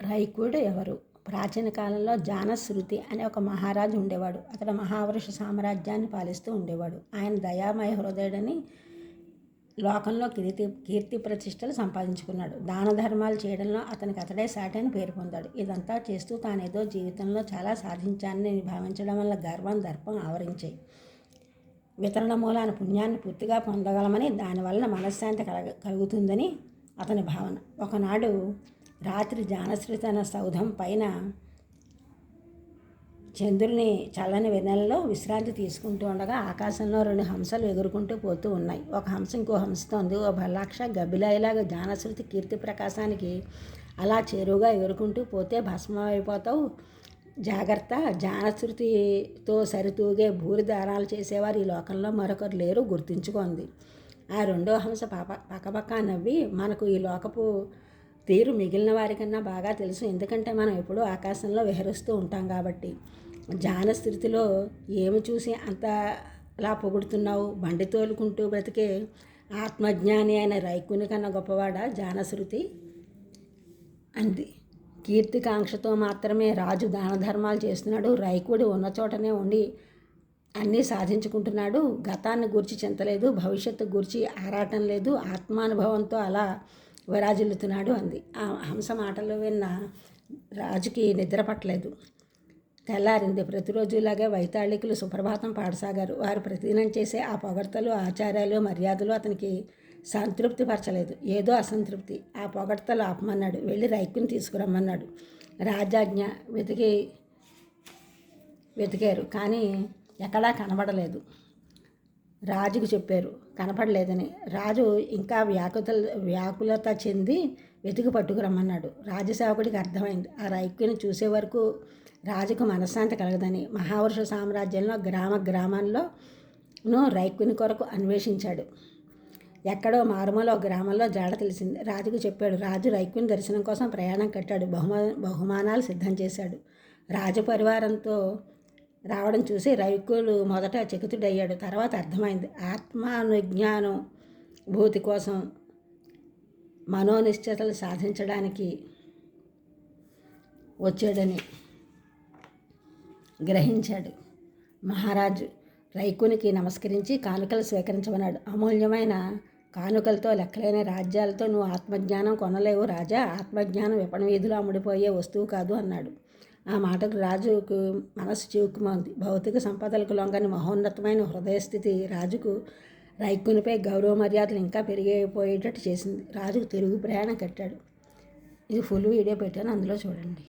రైకుడు ఎవరు? ప్రాచీన కాలంలో జానశ్రుతి అనే ఒక మహారాజు ఉండేవాడు. అతడు మహావృష సామ్రాజ్యాన్ని పాలిస్తూ ఉండేవాడు. ఆయన దయామయ హృదయుడని లోకంలో కీర్తి ప్రతిష్టలు సంపాదించుకున్నాడు. దాన ధర్మాలు చేయడంలో అతడే సాటి అని పేరు పొందాడు. ఇదంతా చేస్తూ తానేదో జీవితంలో చాలా సాధించానని భావించడం వల్ల గర్వం, దర్పం ఆవరించాయి. వితరణ మూలాన పుణ్యాన్ని పూర్తిగా పొందగలమని, దానివలన మనశ్శాంతి కలుగుతుందని అతని భావన. ఒకనాడు రాత్రి జానశ్రుతి తన సౌధం పైన చంద్రుని చల్లని వెన్నెలలో విశ్రాంతి తీసుకుంటూ ఉండగా ఆకాశంలో 2 హంసలు ఎగురుకుంటూ పోతూ ఉన్నాయి. ఒక హంస ఇంకో హంసతో ఉంది. ఓ భల్లాక్ష గబ్బిలాయిలాగా జానశ్రుతి కీర్తి ప్రకాశానికి అలా చేరువుగా ఎగురుకుంటూ పోతే భస్మం అయిపోతావు, జాగ్రత్త. జానశ్రుతితో సరితూగే భూరి దానాలు చేసేవారు ఈ లోకంలో మరొకరు లేరు, గుర్తుంచుకోండి. ఆ 2వ హంస పక్కపక్క నవ్వి, మనకు ఈ లోకపు తీరు మిగిలిన వారికన్నా బాగా తెలుసు, ఎందుకంటే మనం ఎప్పుడూ ఆకాశంలో విహరిస్తూ ఉంటాం కాబట్టి. జానశ్రుతిలో ఏమి చూసి అంతలా పొగుడుతున్నావు? బండి తోలుకుంటూ బ్రతికే ఆత్మజ్ఞాని అయిన రైకుని కన్నా గొప్పవాడా జానశ్రుతి అంది. కీర్తికాంక్షతో మాత్రమే రాజు దాన ధర్మాలు చేస్తున్నాడు. రైకుడు ఉన్న చోటనే ఉండి అన్నీ సాధించుకుంటున్నాడు. గతాన్ని గూర్చి చింతలేదు, భవిష్యత్తు గూర్చి ఆరాటం లేదు, ఆత్మానుభవంతో అలా విరాజిల్లుతున్నాడు అంది. ఆ హంస మాటలు విన్న రాజుకి నిద్ర పట్టలేదు. తెల్లారింది. ప్రతిరోజులాగే వైతాళికులు సుప్రభాతం పాడసాగారు. వారు ప్రతిదినం చేసే ఆ పొగడ్తలు, ఆచారాలు, మర్యాదలు అతనికి సంతృప్తి పరచలేదు. ఏదో అసంతృప్తి. ఆ పొగడ్తలు ఆపమన్నాడు. వెళ్ళి రైకుని తీసుకురమ్మన్నాడు. రాజాజ్ఞ. వెతికారు కానీ ఎక్కడా కనబడలేదు. రాజుకు చెప్పారు కనపడలేదని. రాజు ఇంకా వ్యాకులత చెంది వెతికి పట్టుకురమ్మన్నాడు. రాజసేవకుడికి అర్థమైంది ఆ రైకుని చూసే వరకు రాజుకు మనశ్శాంతి కలగదని. మహావృష సామ్రాజ్యంలో గ్రామాల్లోనూ రైకుని కొరకు అన్వేషించాడు. ఎక్కడో మారుమూల గ్రామంలో జాడ తెలిసింది. రాజుకు చెప్పాడు. రాజు రైకుని దర్శనం కోసం ప్రయాణం కట్టాడు. బహుమానాలు సిద్ధం చేశాడు. రాజపరివారంతో రావడం చూసి రైకులు మొదట చకితుడయ్యాడు. తర్వాత అర్థమైంది ఆత్మానుజ్ఞానం భూతి కోసం, మనోనిశ్చతలు సాధించడానికి వచ్చాడని గ్రహించాడు. మహారాజు రైకునికి నమస్కరించి కానుకలు స్వీకరించమన్నాడు. అమూల్యమైన కానుకలతో, లెక్కలేని రాజ్యాలతో నువ్వు ఆత్మజ్ఞానం కొనలేవు రాజా. ఆత్మజ్ఞానం విపణ వీధిలో అమ్ముడిపోయే వస్తువు కాదు అన్నాడు. ఆ మాటకు రాజుకు మనసు చివుక్కుమంది. భౌతిక సంపదలకు లొంగని మహోన్నతమైన హృదయస్థితి రాజుకు రైకునిపై గౌరవ మర్యాదలు ఇంకా పెరిగిపోయేటట్టు చేసింది. రాజుకు తిరుగు ప్రయాణం కట్టాడు. ఇది ఫుల్ వీడియో పెట్టాను, అందులో చూడండి.